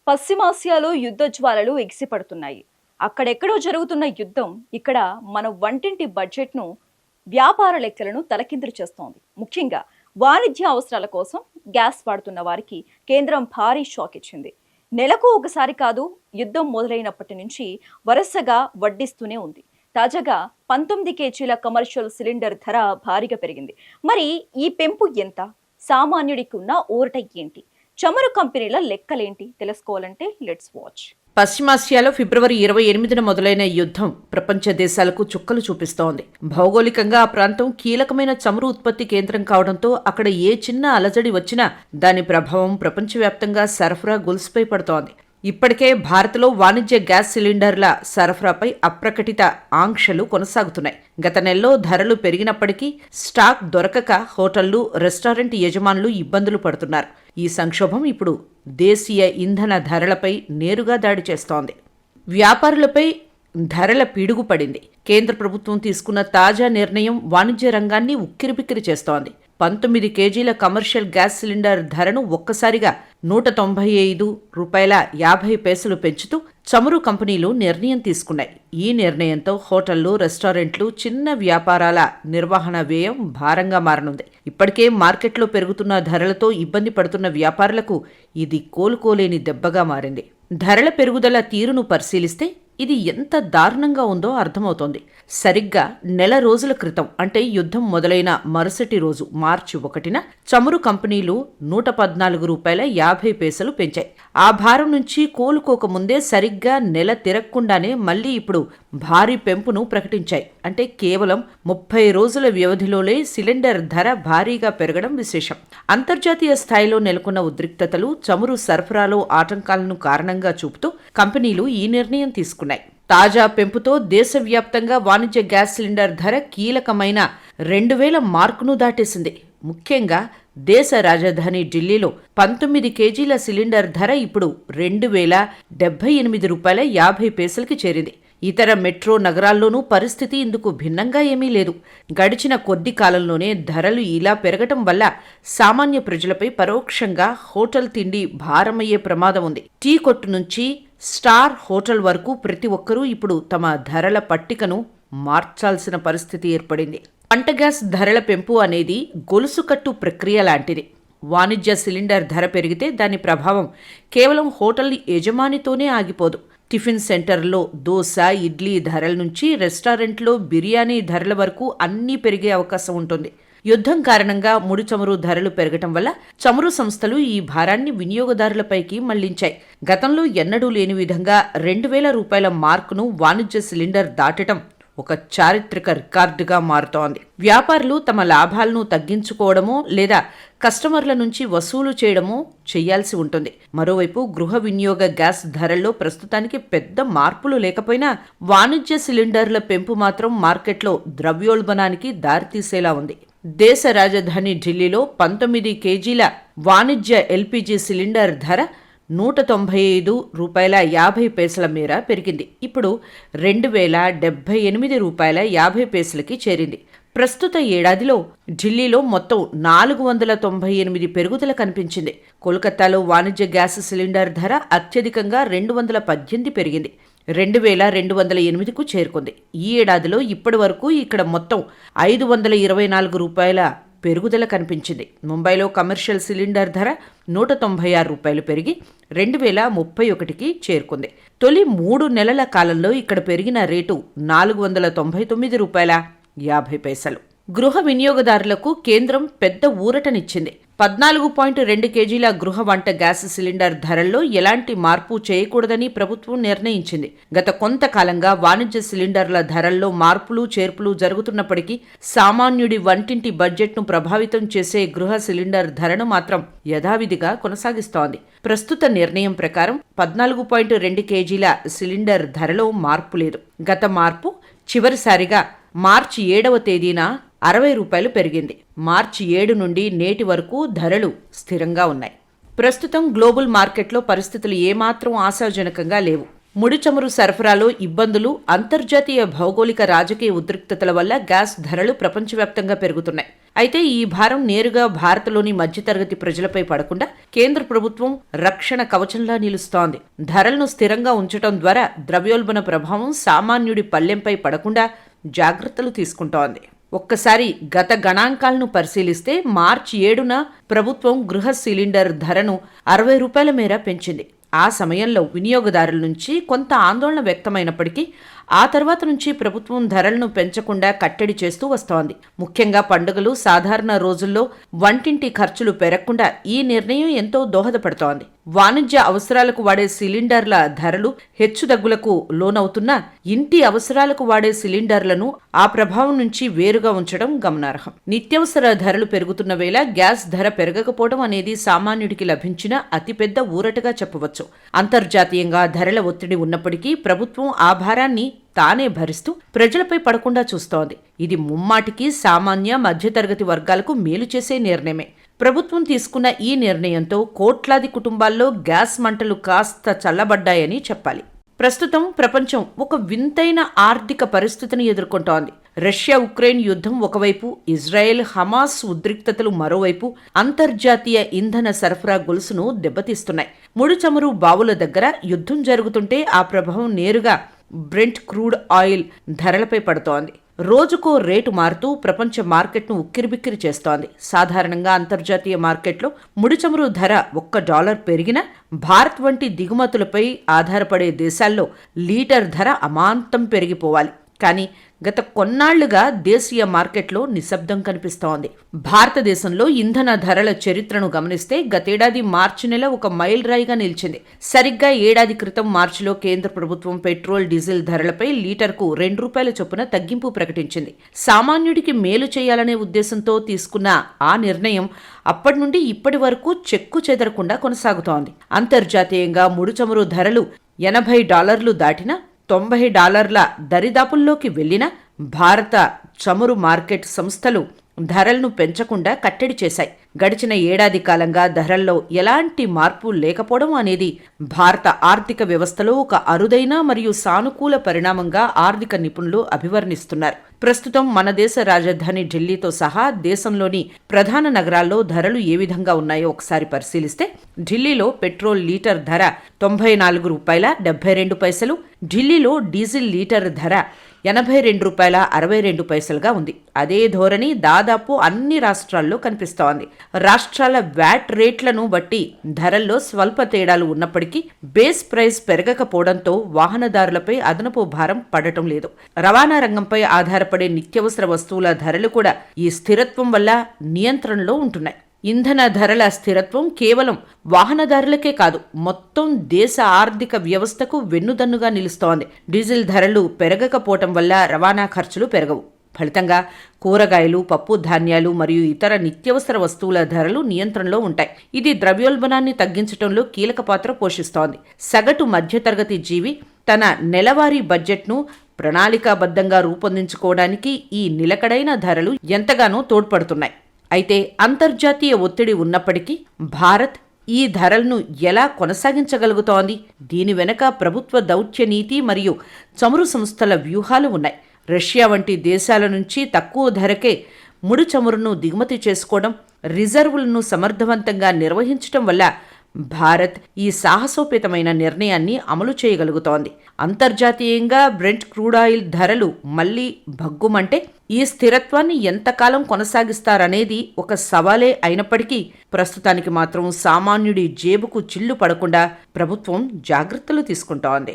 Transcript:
పశ్చిమాసియాలో యుద్ధ జ్వాలలు ఎగిసిపడుతున్నాయి. అక్కడెక్కడో జరుగుతున్న యుద్ధం ఇక్కడ మన వంటింటి బడ్జెట్ను, వ్యాపార లెక్కలను తలకిందులు చేస్తోంది. ముఖ్యంగా వాణిజ్య అవసరాల కోసం గ్యాస్ వాడుతున్న వారికి కేంద్రం భారీ షాక్ ఇచ్చింది. నెలకు ఒకసారి కాదు, యుద్ధం మొదలైనప్పటి నుంచి వరుసగా వడ్డిస్తూనే ఉంది. తాజాగా 19 కేజీల కమర్షియల్ సిలిండర్ ధర భారీగా పెరిగింది. మరి ఈ పెంపు ఎంత? సామాన్యుడికి ఉన్న ఊరట ఏంటి? చమురు కంపెనీల లెక్కలేంటి? తెలుసుకోవాలంటే లెట్స్ వాచ్. పశ్చిమాసియాలో ఫిబ్రవరి 28న మొదలైన యుద్ధం ప్రపంచ దేశాలకు చుక్కలు చూపిస్తోంది. భౌగోళికంగా ఆ ప్రాంతం కీలకమైన చమురు ఉత్పత్తి కేంద్రం కావడంతో అక్కడ ఏ చిన్న అలజడి వచ్చినా దాని ప్రభావం ప్రపంచవ్యాప్తంగా సరఫరా గొలుసుపై పడుతోంది. ఇప్పటికే భారత్లో వాణిజ్య గ్యాస్ సిలిండర్ల సరఫరాపై అప్రకటిత ఆంక్షలు కొనసాగుతున్నాయి. గత నెలలో ధరలు పెరిగినప్పటికీ స్టాక్ దొరకక హోటళ్లు, రెస్టారెంట్ యజమానులు ఇబ్బందులు పడుతున్నారు. ఈ సంక్షోభం ఇప్పుడు దేశీయ ఇంధన ధరలపై నేరుగా దాడి చేస్తోంది. వ్యాపారులపై ధరల పిడుగు పడింది. కేంద్ర ప్రభుత్వం తీసుకున్న తాజా నిర్ణయం వాణిజ్య రంగాన్ని ఉక్కిరిబిక్కిరి చేస్తోంది. 19 కేజీల కమర్షియల్ గ్యాస్ సిలిండర్ ధరను ఒక్కసారిగా ₹195.50 పెంచుతూ చమురు కంపెనీలు నిర్ణయం తీసుకున్నాయి. ఈ నిర్ణయంతో హోటళ్లు, రెస్టారెంట్లు, చిన్న వ్యాపారాల నిర్వహణ వ్యయం భారంగా మారనుంది. ఇప్పటికే మార్కెట్లో పెరుగుతున్న ధరలతో ఇబ్బంది పడుతున్న వ్యాపారులకు ఇది కోలుకోలేని దెబ్బగా మారింది. ధరల పెరుగుదల తీరును పరిశీలిస్తే ఇది ఎంత దారుణంగా ఉందో అర్థమవుతోంది. సరిగ్గా నెల రోజుల క్రితం, అంటే యుద్ధం మొదలైన మరుసటి రోజు మార్చి 1న చమురు కంపెనీలు ₹114.50 పెంచాయి. ఆ భారం నుంచి కోలుకోకముందే సరిగ్గా నెల తిరగకుండానే మళ్లీ ఇప్పుడు భారీ పెంపును ప్రకటించాయి. అంటే కేవలం 30 రోజుల వ్యవధిలోనే సిలిండర్ ధర భారీగా పెరగడం విశేషం. అంతర్జాతీయ స్థాయిలో నెలకొన్న ఉద్రిక్తతలు, చమురు సరఫరాలో ఆటంకాలను కారణంగా చూపుతూ కంపెనీలు ఈ నిర్ణయం తీసుకున్నాయి. తాజా పెంపుతో దేశవ్యాప్తంగా వాణిజ్య గ్యాస్ సిలిండర్ ధర కీలకమైన 2000 మార్కును దాటేసింది. ముఖ్యంగా దేశ రాజధాని ఢిల్లీలో 19 కేజీల సిలిండర్ ధర ఇప్పుడు ₹2,078.50కి చేరింది. ఇతర మెట్రో నగరాల్లోనూ పరిస్థితి ఇందుకు భిన్నంగా ఏమీ లేదు. గడిచిన కొద్ది కాలంలోనే ధరలు ఇలా పెరగటం వల్ల సామాన్య ప్రజలపై పరోక్షంగా హోటల్ తిండి భారమయ్యే ప్రమాదం ఉంది. టీ కొట్టు నుంచి స్టార్ హోటల్ వరకు ప్రతి ఒక్కరూ ఇప్పుడు తమ ధరల పట్టికను మార్చాల్సిన పరిస్థితి ఏర్పడింది. వంట గ్యాస్ ధరల పెంపు అనేది గొలుసుకట్టు ప్రక్రియ లాంటిది. వాణిజ్య సిలిండర్ ధర పెరిగితే దాని ప్రభావం కేవలం హోటల్ యజమానితోనే ఆగిపోదు. టిఫిన్ సెంటర్లో దోశ, ఇడ్లీ ధరల నుంచి రెస్టారెంట్లో బిర్యానీ ధరల వరకు అన్నీ పెరిగే అవకాశం ఉంటుంది. యుద్ధం కారణంగా ముడి చమురు ధరలు పెరగటం వల్ల చమురు సంస్థలు ఈ భారాన్ని వినియోగదారులపైకి మళ్లించాయి. గతంలో ఎన్నడూ లేని విధంగా ₹2,000 మార్కును వాణిజ్య సిలిండర్ దాటడం ఒక చారిత్రక రికార్డుగా మారుతోంది. వ్యాపారులు తమ లాభాలను తగ్గించుకోవడమో లేదా కస్టమర్ల నుంచి వసూలు చేయడమో చేయాల్సి ఉంటుంది. మరోవైపు గృహ వినియోగ గ్యాస్ ధరల్లో ప్రస్తుతానికి పెద్ద మార్పులు లేకపోయినా వాణిజ్య సిలిండర్ల పెంపు మాత్రం మార్కెట్లో ద్రవ్యోల్బణానికి దారితీసేలా ఉంది. దేశ రాజధాని ఢిల్లీలో 19 కేజీల వాణిజ్య ఎల్పీజీ సిలిండర్ ధర ₹195.50 మేర పెరిగింది. ఇప్పుడు ₹2,078.50కి చేరింది. ప్రస్తుత ఏడాదిలో ఢిల్లీలో మొత్తం 498 పెరుగుదల కనిపించింది. కోల్కతాలో వాణిజ్య గ్యాస్ సిలిండర్ ధర అత్యధికంగా 218 పెరిగింది. 2,208కు చేరుకుంది. ఈ ఏడాదిలో ఇప్పటి వరకు ఇక్కడ మొత్తం ₹524 పెరుగుదల కనిపించింది. ముంబైలో కమర్షియల్ సిలిండర్ ధర ₹196 పెరిగి 2,031కి చేరుకుంది. తొలి 3 నెలల కాలంలో ఇక్కడ పెరిగిన రేటు ₹499.50. గృహ వినియోగదారులకు కేంద్రం పెద్ద ఊరటనిచ్చింది. 14.2 కేజీల గృహ వంట గ్యాస్ సిలిండర్ ధరల్లో ఎలాంటి మార్పు చేయకూడదని ప్రభుత్వం నిర్ణయించింది. గత కొంతకాలంగా వాణిజ్య సిలిండర్ల ధరల్లో మార్పులు చేర్పులు జరుగుతున్నప్పటికీ సామాన్యుడి వంటింటి బడ్జెట్ను ప్రభావితం చేసే గృహ సిలిండర్ ధరను మాత్రం యథావిధిగా కొనసాగిస్తోంది. ప్రస్తుత నిర్ణయం ప్రకారం 14.2 కేజీల సిలిండర్ ధరలో మార్పు లేదు. గత మార్పు చివరిసారిగా మార్చి 7వ తేదీన ₹60 పెరిగింది. మార్చి 7 నుండి నేటి వరకు ధరలు స్థిరంగా ఉన్నాయి. ప్రస్తుతం గ్లోబల్ మార్కెట్లో పరిస్థితులు ఏమాత్రం ఆశాజనకంగా లేవు. ముడి చమురు సరఫరాలో ఇబ్బందులు, అంతర్జాతీయ భౌగోళిక రాజకీయ ఉద్రిక్తతల వల్ల గ్యాస్ ధరలు ప్రపంచవ్యాప్తంగా పెరుగుతున్నాయి. అయితే ఈ భారం నేరుగా భారత్లోని మధ్యతరగతి ప్రజలపై పడకుండా కేంద్ర ప్రభుత్వం రక్షణ కవచంలా నిలుస్తోంది. ధరలను స్థిరంగా ఉంచడం ద్వారా ద్రవ్యోల్బణ ప్రభావం సామాన్యుడి పల్లెంపై పడకుండా జాగ్రత్తలు తీసుకుంటోంది. ఒక్కసారి గత గణాంకాలను పరిశీలిస్తే మార్చి 7న ప్రభుత్వం గృహ సిలిండర్ ధరను 60 రూపాయల మేర పెంచింది. ఆ సమయంలో వినియోగదారుల నుంచి కొంత ఆందోళన వ్యక్తమైనప్పటికీ ఆ తర్వాత నుంచి ప్రభుత్వం ధరలను పెంచకుండా కట్టడి చేస్తూ వస్తోంది. ముఖ్యంగా పండుగలు, సాధారణ రోజుల్లో వంటింటి ఖర్చులు పెరగకుండా ఈ నిర్ణయం ఎంతో దోహదపడుతోంది. వాణిజ్య అవసరాలకు వాడే సిలిండర్ల ధరలు హెచ్చుతగ్గులకు లోనవుతున్నా ఇంటి అవసరాలకు వాడే సిలిండర్లను ఆ ప్రభావం నుంచి వేరుగా ఉంచడం గమనార్హం. నిత్యావసర ధరలు పెరుగుతున్న వేళ గ్యాస్ ధర పెరగకపోవడం అనేది సామాన్యుడికి లభించిన అతిపెద్ద ఊరటగా చెప్పవచ్చు. అంతర్జాతీయంగా ధరల ఒత్తిడి ఉన్నప్పటికీ ప్రభుత్వం ఆ భారాన్ని తానే భరిస్తూ ప్రజలపై పడకుండా చూస్తోంది. ఇది ముమ్మాటికి సామాన్య మధ్యతరగతి వర్గాలకు మేలు చేసే నిర్ణయమే. ప్రభుత్వం తీసుకున్న ఈ నిర్ణయంతో కోట్లాది కుటుంబాల్లో గ్యాస్ మంటలు కాస్త చల్లబడ్డాయని చెప్పాలి. ప్రస్తుతం ప్రపంచం ఒక వింతైన ఆర్థిక పరిస్థితిని ఎదుర్కొంటోంది. రష్యా ఉక్రెయిన్ యుద్ధం ఒకవైపు, ఇజ్రాయెల్ హమాస్ ఉద్రిక్తతలు మరోవైపు అంతర్జాతీయ ఇంధన సరఫరా గొలుసును దెబ్బతీస్తున్నాయి. ముడి చమురు బావుల దగ్గర యుద్ధం జరుగుతుంటే ఆ ప్రభావం నేరుగా బ్రెంట్ క్రూడ్ ఆయిల్ ధరలపై పడుతోంది. రోజుకో రేటు మారుతూ ప్రపంచ మార్కెట్ను ఉక్కిరిబిక్కిరి చేస్తోంది. సాధారణంగా అంతర్జాతీయ మార్కెట్లో ముడి చమురు ధర $1 పెరిగినా భారత్ వంటి దిగుమతులపై ఆధారపడే దేశాల్లో లీటర్ ధర అమాంతం పెరిగిపోవాలి. కానీ గత కొన్నాళ్లుగా దేశీయ మార్కెట్లో నిశ్శబ్దం కనిపిస్తోంది. భారతదేశంలో ఇంధన ధరల చరిత్రను గమనిస్తే గతేడాది మార్చి నెల ఒక మైలురాయిగా నిలిచింది. సరిగ్గా ఏడాది క్రితం మార్చిలో కేంద్ర ప్రభుత్వం పెట్రోల్, డీజిల్ ధరలపై లీటర్కు ₹2 చొప్పున తగ్గింపు ప్రకటించింది. సామాన్యుడికి మేలు చేయాలనే ఉద్దేశంతో తీసుకున్న ఆ నిర్ణయం అప్పటి నుండి ఇప్పటి వరకు చెక్కు చెదరకుండా కొనసాగుతోంది. అంతర్జాతీయంగా ముడి చమురు ధరలు $80 దాటినా $90 దరిదాపుల్లోకి వెళ్లిన భారత చమురు మార్కెట్ సంస్థలు ధరలను పెంచకుండా కట్టడి చేశాయి. గడిచిన ఏడాది కాలంగా ధరల్లో ఎలాంటి మార్పు లేకపోవడం అనేది భారత ఆర్థిక వ్యవస్థలో ఒక అరుదైన మరియు సానుకూల పరిణామంగా ఆర్థిక నిపుణులు అభివర్ణిస్తున్నారు. ప్రస్తుతం మన దేశ రాజధాని ఢిల్లీతో సహా దేశంలోని ప్రధాన నగరాల్లో ధరలు ఏ విధంగా ఉన్నాయో ఒకసారి పరిశీలిస్తే ఢిల్లీలో పెట్రోల్ లీటర్ ధర $94.72, ఢిల్లీలో డీజిల్ లీటర్ ధర $82.62 ఉంది. అదే ధోరణి దాదాపు అన్ని రాష్ట్రాల్లో కనిపిస్తోంది. రాష్ట్రాల వ్యాట్ రేట్లను బట్టి ధరల్లో స్వల్ప తేడాలు ఉన్నప్పటికీ బేస్ ప్రైస్ పెరగకపోవడంతో వాహనదారులపై అదనపు భారం పడటం లేదు. రవాణా రంగంపై ఆధారపడే నిత్యావసర వస్తువుల ధరలు కూడా ఈ స్థిరత్వం వల్ల నియంత్రణలో ఉంటున్నాయి. ఇంధన ధరల స్థిరత్వం కేవలం వాహనదారులకే కాదు, మొత్తం దేశ ఆర్థిక వ్యవస్థకు వెన్నుదన్నుగా నిలుస్తోంది. డీజిల్ ధరలు పెరగకపోవటం వల్ల రవాణా ఖర్చులు పెరగవు. ఫలితంగా కూరగాయలు, పప్పు ధాన్యాలు మరియు ఇతర నిత్యావసర వస్తువుల ధరలు నియంత్రణలో ఉంటాయి. ఇది ద్రవ్యోల్బణాన్ని తగ్గించడంలో కీలక పాత్ర పోషిస్తోంది. సగటు మధ్యతరగతి జీవి తన నెలవారీ బడ్జెట్ను ప్రణాళికాబద్ధంగా రూపొందించుకోవడానికి ఈ నిలకడైన ధరలు ఎంతగానో తోడ్పడుతున్నాయి. అయితే అంతర్జాతీయ ఒత్తిడి ఉన్నప్పటికీ భారత్ ఈ ధరలను ఎలా కొనసాగించగలుగుతోంది? దీని వెనక ప్రభుత్వ దౌత్య నీతి మరియు చమురు సంస్థల వ్యూహాలు ఉన్నాయి. రష్యా వంటి దేశాల నుంచి తక్కువ ధరకే ముడి చమురును దిగుమతి చేసుకోవడం, రిజర్వులను సమర్థవంతంగా నిర్వహించడం వల్ల భారత్ ఈ సాహసోపేతమైన నిర్ణయాన్ని అమలు చేయగలుగుతోంది. అంతర్జాతీయంగా బ్రెంట్ క్రూడ్ ఆయిల్ ధరలు మళ్లీ భగ్గుమంటే ఈ స్థిరత్వాన్ని ఎంతకాలం కొనసాగిస్తారనేది ఒక సవాలే అయినప్పటికీ ప్రస్తుతానికి మాత్రం సామాన్యుడి జేబుకు చిల్లు పడకుండా ప్రభుత్వం జాగ్రత్తలు తీసుకుంటోంది.